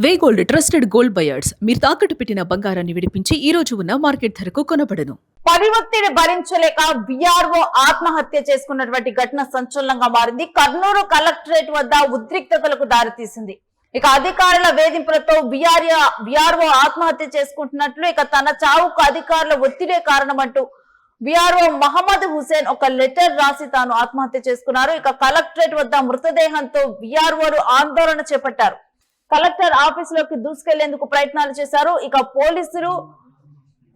వే gold trusted gold buyers మీరు తాకట్టు పెట్టిన బంగారాన్ని విడిపించి ఈ రోజు ఉన్న మార్కెట్ ధరకు కొనబడను. పని ఒత్తిడి భరించలేక విఆర్ఓ ఆత్మహత్య చేసుకున్నటువంటి ఘటన సంచలనంగా మారింది. కర్నూలు కలెక్టరేట్ వద్ద ఉద్రిక్తతలకు దారితీసింది. ఇక అధికారుల వేధింపులతో విఆర్ఓ ఆత్మహత్య చేసుకుంటున్నట్లు, ఇక తన చావుకు అధికారుల ఒత్తిడే కారణమంటూ విఆర్ఓ మహమ్మద్ హుసేన్ ఒక లెటర్ రాసి తాను ఆత్మహత్య చేసుకున్నారు. ఇక కలెక్టరేట్ వద్ద మృతదేహంతో విఆర్ఓలు ఆందోళన చేపట్టారు. కలెక్టర్ ఆఫీసులోకి దూసుకెళ్లేందుకు ప్రయత్నాలు చేశారు. ఇక పోలీసులు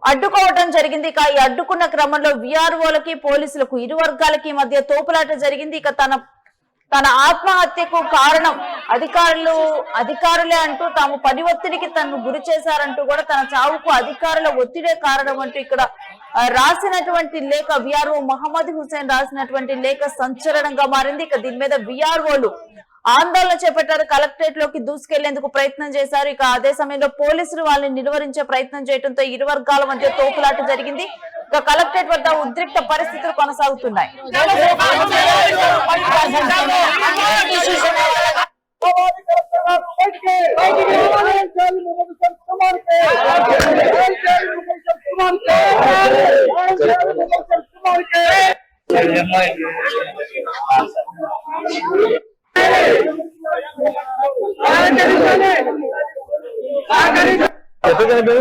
అడ్డుకోవడం జరిగింది. ఇక ఈ అడ్డుకున్న క్రమంలో విఆర్ఓలకి పోలీసులకు ఇరు వర్గాలకి మధ్య తోపులాట జరిగింది. ఇక తన ఆత్మహత్యకు కారణం అధికారులే అంటూ, తాము పని ఒత్తిడికి తనను గురి చేశారంటూ కూడా, తన చావుకు అధికారుల ఒత్తిడే కారణం అంటూ ఇక్కడ రాసినటువంటి లేఖ, విఆర్ఓ మహమ్మద్ హుసేన్ రాసినటువంటి లేఖ సంచలనంగా మారింది. ఇక దీని మీద విఆర్ఓలు ఆందోళన చేపట్టారు. కలెక్టరేట్ లోకి దూసుకెళ్లేందుకు ప్రయత్నం చేశారు. ఇక అదే సమయంలో పోలీసులు వాళ్ళని నిలువరించే ప్రయత్నం చేయడంతో ఇరు వర్గాల మధ్య తోపులాట జరిగింది. ఇక కలెక్టరేట్ వద్ద ఉద్రిక్త పరిస్థితులు కొనసాగుతున్నాయి.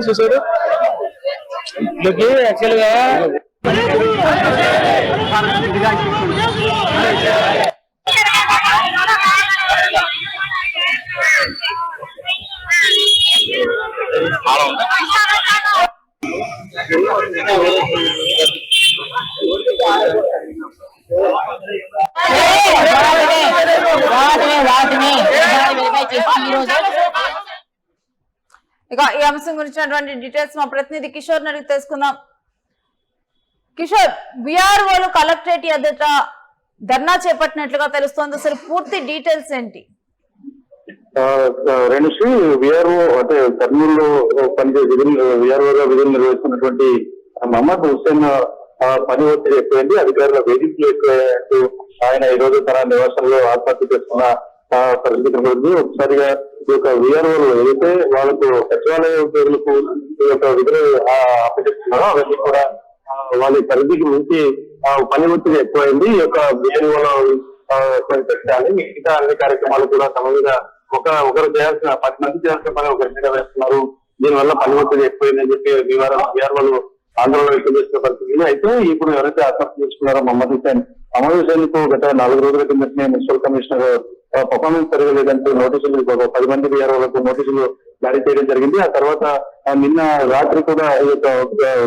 చూసారు యాక్చువల్ గా ఇక ఈ అంశం గురించినటువంటి డీటెయిల్స్ మా ప్రతినిధి కిషోర్ అడిగి తెలుసుకుందాం. కిషోర్, విఆర్ఓలు కలెక్టరేట్ ఎదుట ధర్నా చేపట్టినట్లుగా తెలుస్తోంది. అసలు పూర్తి డీటెయిల్స్ ఏంటి? రేణుశ్రీ, విఆర్ఓ అంటే కర్నూలులో పనిచేసే విఆర్ఓగా విధులు నిర్వహిస్తున్నటువంటి మహమ్మద్ హుసేన్ పని ఒత్తిడి ఎక్కువైంది, అధికారుల వేధింపులు ఎక్కువైనట్టు ఆయన ఈ రోజు తన నివాసంలో ఆత్మహత్య చేసుకున్న పరిస్థితి ఉంది. ఒకసారిగా ఈ యొక్క విఆర్ఓలు ఏదైతే వాళ్ళకు సచివాలయ ఉద్యోగులకు ఈ యొక్క విధులు అప్పచెప్తున్నారో అవన్నీ కూడా వాళ్ళ పరిధికి మించి పని ఒత్తిడి ఎక్కువైంది. ఈ యొక్క విఆర్ఓలో పెట్టాలి, మిగతా అన్ని కార్యక్రమాలు కూడా తమ మీద ఒకరు చేయాల్సిన 10 మంది చేయాల్సిన పని ఒకరి మీద వేస్తున్నారు. దీనివల్ల పని ఒత్తిడి ఎక్కువైందని చెప్పి విఆర్ఓలు ఆందోళన వ్యక్తం చేసిన పరిస్థితి. అయితే ఇప్పుడు ఎవరైతే ఆత్మహత్య చేసుకున్నారో మహమ్మద్ హుసేన్ కు గత 4 రోజుల కిందనే మున్సిపల్ కమిషనర్ పర్ఫార్మెన్స్ జరగలేదంటూ నోటీసులు 10 మంది విఆర్ఓలకు నోటీసులు జారీ చేయడం జరిగింది. ఆ తర్వాత నిన్న రాత్రి కూడా ఈ యొక్క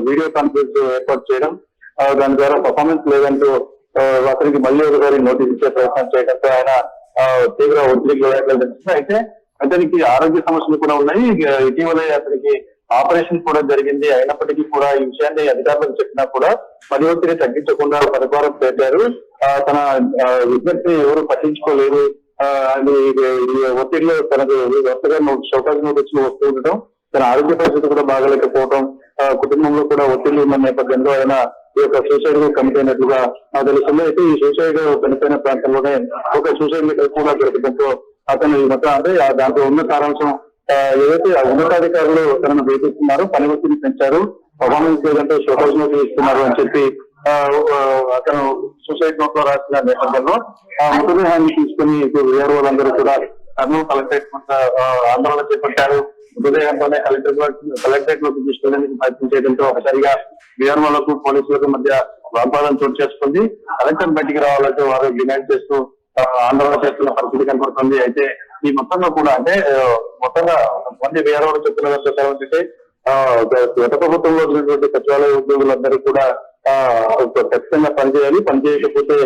వీడియో కాన్ఫరెన్స్ ఏర్పాటు చేయడం, దాని ద్వారా పర్ఫార్మెన్స్ లేదంటూ అతనికి మళ్ళీ ఒకసారి నోటీస్ ఇచ్చే ప్రయత్నం చేయడంతో ఆయన తీవ్ర ఒత్తిడికి లోనైనట్లు. అయితే అతనికి ఆరోగ్య సమస్యలు కూడా ఉన్నాయి. ఇటీవలే అతనికి ఆపరేషన్ కూడా జరిగింది. అయినప్పటికీ కూడా ఈ విషయాన్ని అధికారులకు చెప్పినా కూడా పని ఒత్తిడి తగ్గించకుండా పరిపాలన పెట్టారు. తన విజ్ఞప్తి ఎవరు పట్టించుకోలేదు. ఒత్తిడిలో తనకు వరుసగా షోకాజ్ నోటీసులు వస్తూ ఉండటం, తన ఆరోగ్య పరిస్థితి కూడా బాగలేకపోవడం, కుటుంబంలో కూడా ఒత్తిడి ఉన్న నేపథ్యంలో ఆయన ఈ యొక్క సూసైడ్ కు కమిట్ అయినట్లుగా తెలుస్తుంది. అయితే ఈ సూసైడ్ చనిపోయిన ప్రాంతంలోనే ఒక సూసైడ్ లెటర్ కూడా దొరకడంతో అతను మొత్తం అంటే దాంట్లో ఉన్న సారాంశం ఏదైతే ఉన్నతాధికారులు తనను వేధిస్తున్నారు, పని ఒత్తిడి పెంచారు, పర్ఫార్మెన్స్ లేదంటే షోకాజ్ నోటీస్ ఇస్తున్నారు అని చెప్పి అతను సూసైడ్ నోట్ లో రాసిన నేపథ్యంలో మృతదేహాన్ని తీసుకుని విఆర్ఓలందరూ కూడా కర్నూలు కలెక్టరేట్ ఆందోళన చేపట్టారు. మృతదేహంతోనే కలెక్టరేట్ లోకి తీసుకెళ్లేందుకు ప్రయత్నం చేయడంతో ఒకసారిగా విఆర్ఓలకు పోలీసులకు మధ్య వాగ్వాదం చోటు చేసుకుంది. కలెక్టర్ బయటికి రావాలంటే వారు డిమాండ్ చేస్తూ ఆందోళన చేస్తున్న పరిస్థితి కనపడుతుంది. అయితే ఈ మొత్తంలో కూడా అంటే మొత్తంగా మంది విఆర్ఓలు చెప్తున్న ప్రకారం ఏంటంటే గత ప్రభుత్వంలో ఉన్నటువంటి సచివాలయ ఉద్యోగులందరూ కూడా ఖచ్చితంగా పనిచేయాలి, పనిచేయకపోతే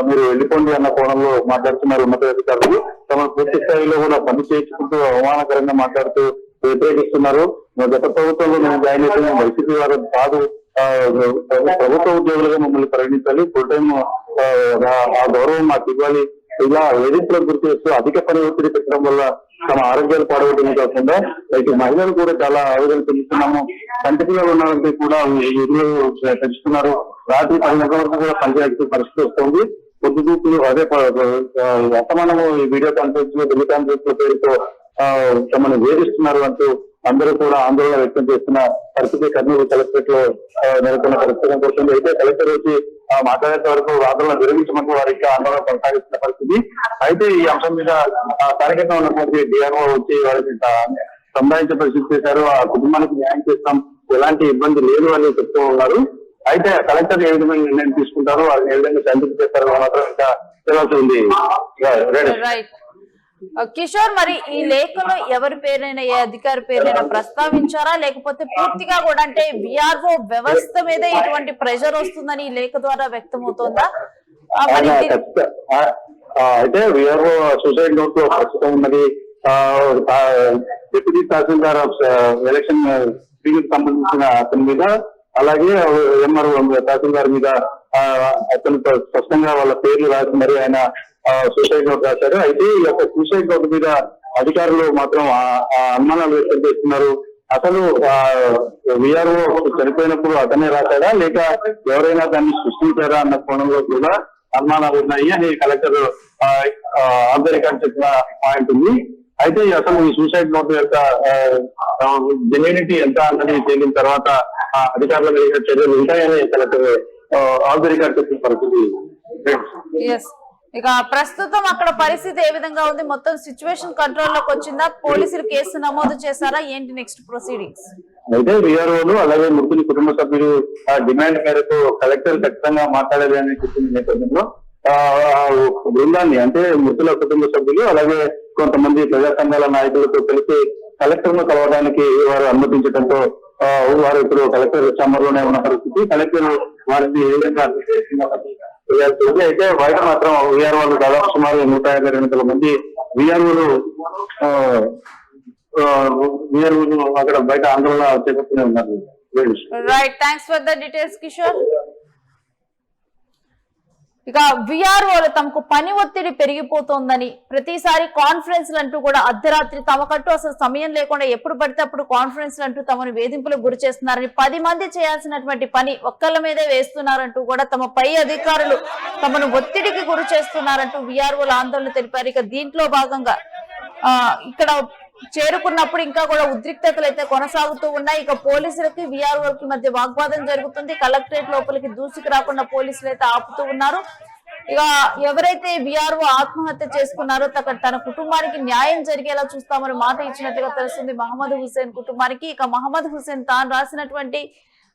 మీరు వెళ్ళిపోండి అన్న కోణంలో మాట్లాడుతున్నారు ఉన్నతాధికారులు. తమ పూర్తి స్థాయిలో కూడా పని చేయించుకుంటూ అవమానకరంగా మాట్లాడుతూ వ్యతిరేకిస్తున్నారు. గత ప్రభుత్వంలో మేము జాయిన్ అయితే వైసీపీ వారు కాదు, ప్రభుత్వ ఉద్యోగులుగా మమ్మల్ని పరిగణించాలి, ఫుల్ టైం ఆ గౌరవం మాకు ఇవ్వాలి, ఇలా వేధింపులకు గురి చేస్తూ అధిక పని ఒత్తిడి పెట్టడం వల్ల తమ ఆరోగ్యాలు పాడవటమే కాకుండా అయితే మహిళలు కూడా చాలా ఆవేదన చెందుతున్నాము. కంటి పిల్లలు ఉన్నారంటే కూడా ఇల్లు పెంచుతున్నారు. రాత్రి 10 గంటల వరకు కూడా పనిచేయాల్సిన పరిస్థితి వస్తుంది. పొద్దుదూపులు అదే అసమానము ఈ వీడియో కాన్ఫరెన్స్ లో టెలికాన్ఫరెన్స్ లో పేరుతో తమను వేధిస్తున్నారు అంటూ అందరూ కూడా ఆందోళన వ్యక్తం చేస్తున్న పరిస్థితి కర్నూలు కలెక్టరేట్ లో నెలకొన్న పరిస్థితి కోసం అయితే కలెక్టర్ వచ్చి మాట్లాడేంత వరకు వాదనలు విరమించమంటూ వారికి ఆందోళన కొనసాగిస్తున్న పరిస్థితి. అయితే ఈ అంశం మీద స్థానికంగా ఉన్నటువంటి డిఆర్ఓ వచ్చి వారికి సంధానించే పరిస్థితి చేశారు. ఆ కుటుంబానికి న్యాయం చేస్తాం, ఎలాంటి ఇబ్బంది లేదు అని చెప్తూ ఉన్నారు. అయితే కలెక్టర్ ఏ విధమైన నిర్ణయం తీసుకుంటారో వాళ్ళని ఏ విధంగా శాంతింపు చేస్తారో మాత్రం ఇంకా తెలియాల్సి ఉంది. కిషోర్, మరి ఈ లేఖలో ఎవరి పేరైనా ఏ అధికారి పేరైనా ప్రస్తావించారా, లేకపోతే పూర్తిగా కూడా అంటే విఆర్ఓ వ్యవస్థ మీద ఇటువంటి ప్రెషర్ వస్తుందని ఈ లేఖ ద్వారా వ్యక్తమవుతోందా? అయితే విఆర్ఓ సూసైడ్ నోట్ లో ప్రస్తుతం ఉన్నది డిప్యూటీ తహసీల్దార్ ఎలక్షన్ సంబంధించిన అతని మీద, అలాగే ఎంఆర్ఓ తహసీల్దార్ మీద అతను స్పష్టంగా వాళ్ళ పేర్లు రాసి మరి ఆయన సూసైడ్ నోట్ రాశారు. అయితే ఈ యొక్క సూసైడ్ నోట్ మీద అధికారులు మాత్రం అనుమానాలు వ్యక్తం చేస్తున్నారు. అసలు విఆర్ఓ చనిపోయినప్పుడు అతనే రాశాడా లేక ఎవరైనా దాన్ని సృష్టించారా అన్న కోణంలో కూడా అనుమానాలు ఉన్నాయి అని కలెక్టర్ ఆఫ్ ద రికార్డ్ చెప్పిన పాయింట్ ఉంది. అయితే అసలు ఈ సూసైడ్ నోట్ యొక్క జెన్యూనిటీ ఎంత అన్నది తేలిన తర్వాత అధికారుల మీద చర్యలు ఉంటాయని కలెక్టర్ ఆఫ్ ద రికార్డ్ చెప్పిన పరిస్థితి. ఇక ప్రస్తుతం అక్కడ పరిస్థితి ఏ విధంగా ఉంది? మొత్తం సిచ్యువేషన్ కంట్రోల్ లోకి వచ్చిందా? పోలీసులు కేసు నమోదు చేశారా? ఏంటి నెక్స్ట్ ప్రొసీడింగ్స్? అయితే విఆర్ఓలు అలాగే మృతుని కుటుంబ సభ్యులు డిమాండ్ మేరకు కలెక్టర్ ఖచ్చితంగా మాట్లాడాలి అని చెప్పిన నేపథ్యంలో బృందాన్ని అంటే మృతుల కుటుంబ సభ్యులు అలాగే కొంతమంది ప్రజా సంఘాల నాయకులతో కలిసి కలెక్టర్ ను కలవడానికి వారు అనుమతించడంతో వారు ఇప్పుడు కలెక్టర్ ఛాంబర్ లోనే ఉన్న పరిస్థితి. కలెక్టర్ వారిని ఏ విధంగా అయితే బయట మాత్రం విఆర్ఓలు దాదాపు సుమారు 152 మంది విఆర్ఓలు అక్కడ బయట ఆందోళన చేపడుతూనే ఉన్నారు. Right, thanks for the details Kishore. ఇక విఆర్ఓలు తమకు పని ఒత్తిడి పెరిగిపోతోందని ప్రతిసారి కాన్ఫరెన్స్లు అంటూ కూడా అర్ధరాత్రి తమకంటూ అసలు సమయం లేకుండా ఎప్పుడు పడితే అప్పుడు కాన్ఫరెన్స్లు అంటూ తమను వేధింపులకు గురి చేస్తున్నారని, 10 మంది చేయాల్సినటువంటి పని ఒక్కళ్ళ మీదే వేస్తున్నారంటూ కూడా తమ పై అధికారులు తమను ఒత్తిడికి గురి చేస్తున్నారంటూ విఆర్ఓలు ఆందోళన తెలిపారు. ఇక దీంట్లో భాగంగా ఇక్కడ చేరుకున్నప్పుడు ఇంకా కూడా ఉద్రిక్తతలు అయితే కొనసాగుతూ ఉన్నాయి. ఇక పోలీసులకి విఆర్ఓలకి మధ్య వాగ్వాదం జరుగుతుంది. కలెక్టరేట్ లోపలికి దూసుకు రాకుండా పోలీసులు అయితే ఆపుతూ ఉన్నారు. ఇక ఎవరైతే విఆర్ఓ ఆత్మహత్య చేసుకున్నారో తన కుటుంబానికి న్యాయం జరిగేలా చూస్తామని మాట ఇచ్చినట్లుగా తెలుస్తుంది మహమ్మద్ హుసేన్ కుటుంబానికి. ఇక మహమ్మద్ హుసేన్ తాను రాసినటువంటి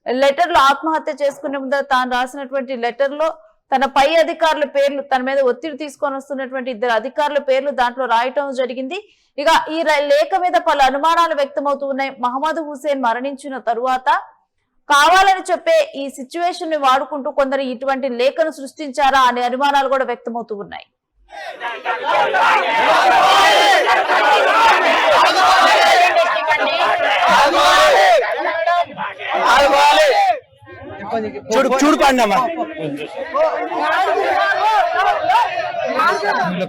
లెటర్ లో ఆత్మహత్య చేసుకునే ముందు తాను రాసినటువంటి లెటర్ లో తన పై అధికారుల పేర్లు, తన మీద ఒత్తిడి తీసుకొని వస్తున్నటువంటి 2 అధికారుల పేర్లు దాంట్లో రాయటం జరిగింది. ఇక ఈ లేఖ మీద పలు అనుమానాలు వ్యక్తమవుతూ ఉన్నాయి. మహమ్మద్ హుసేన్ మరణించిన తరువాత కావాలని చెప్పే ఈ సిచ్యువేషన్ ని వాడుకుంటూ కొందరు ఇటువంటి లేఖను సృష్టించారా అనే అనుమానాలు కూడా వ్యక్తమవుతూ ఉన్నాయి. చూడు పండమ్మా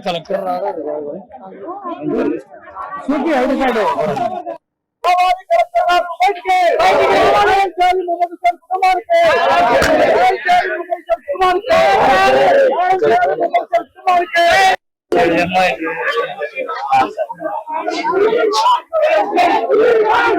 కలెక్టర్